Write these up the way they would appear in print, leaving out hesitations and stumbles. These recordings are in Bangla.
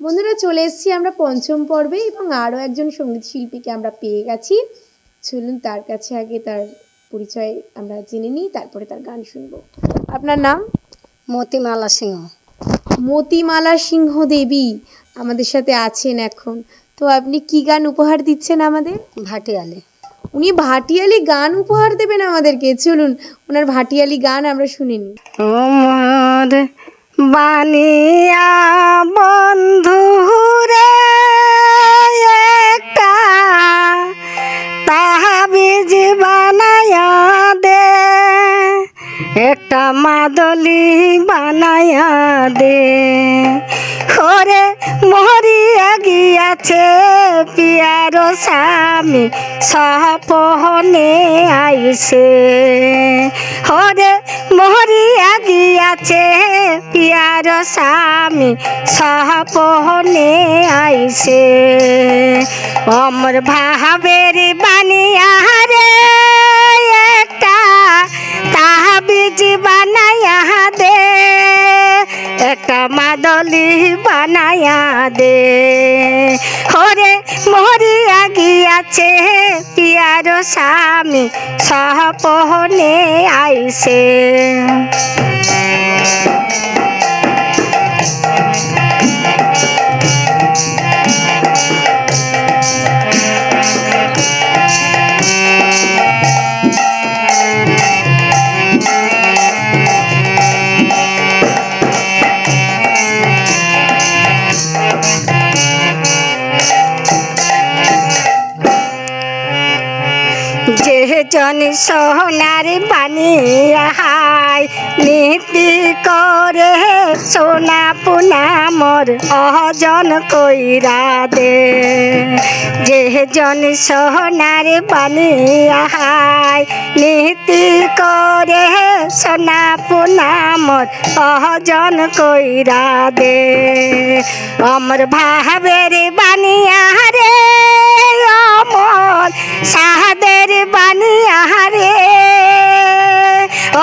বন্ধুরা চলে এসেছি আমরা পঞ্চম পর্বে এবং আরও একজন সঙ্গীত শিল্পীকে আমরা পেয়ে গেছি। চলুন তার কাছে আগে তার পরিচয় আমরা জেনে নিই, তারপরে তার গান শুনবো। আপনার নাম? মতিমালা সিংহ। মতিমালা সিংহ দেবী আমাদের সাথে আছেন এখন। তো আপনি কি গান উপহার দিচ্ছেন আমাদের? ভাটিয়ালি। উনি ভাটিয়ালি গান উপহার দেবেন আমাদেরকে। চলুন ওনার ভাটিয়ালি গান আমরা শুনে নিই। ওমর বানিয়া বন্ধু রে একটা তাহাবিজ বানায়া দে, একটা মাদলি বানায়া দে। ওরে মরিয়া গিয়াছে পিয়ার স্বামী সপনে আইসে। ওরে মরিয়া গিয়াছে পিয়ার স্বামী সপনে আইসে। অমর ভাবের বানিয়া রে একটা তাহাবিজ বানায়া দে, একটা মাদলি বানায়া দে। ওরে মরিয়া গিয়াছে পিয়ার স্বামী সপনে আইসে। যেজন সোনার বানিয়া হাই নীতি করে সোনা পুনা মোর অজন কইরা দে। যেজন সোনার বানিয়া হাই নীতি করে সোনা পুনা মোর অজন কইরা দে। অমর ভাবের বানিয়া রে অমর সাহাদের বানিয়া রে।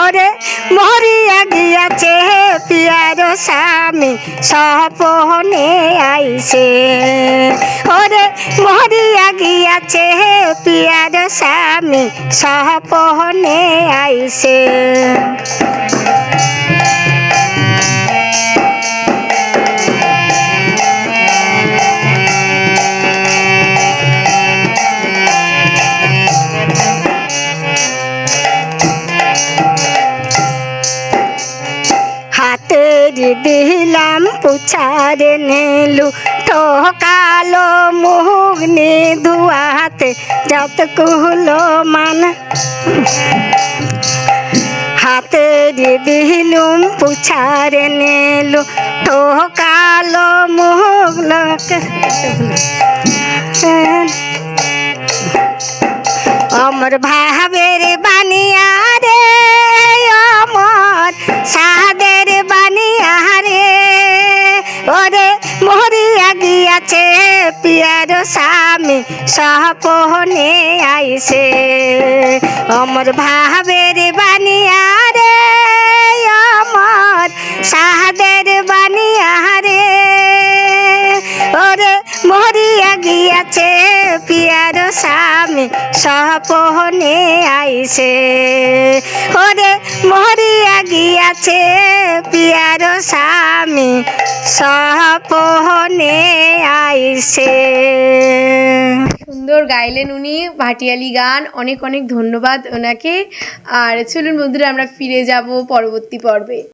ওরে মরিয়া গিয়াছে পিয়ার স্বামী সপনে আইসে। ওরে মরিয়া গিয়াছে পিয়ার স্বামী সপনে আইসে। হাতের দিলাম পুছারে নেলু ঠকালো মুখ নে ধুয়াতে যত কুহলো মান। হাতের দিলুম পুছারে নেলু ঠকালো মুখ লোক। অমর ভাবের বানিয়া রে অমর সাদের বানিয়া রে। ওরে মরিয়া গিয়াছে পিয়ার স্বামী সপনে আইসে। অমর ভাবের বানিয়া রে অমর সাদের বানিয়া রে। ওরে মরিয়া গিয়াছে পিয়ার স্বামী সপনে আইসে। ওরে মরিয়া গিয়াছে পিয়ার স্বামী সপনে আইসে। সুন্দর গাইলেন উনি ভাটিয়ালি গান। অনেক অনেক ধন্যবাদ ওনাকে। আর চলুন বন্ধুরা আমরা ফিরে যাব পরবর্তী পর্বে।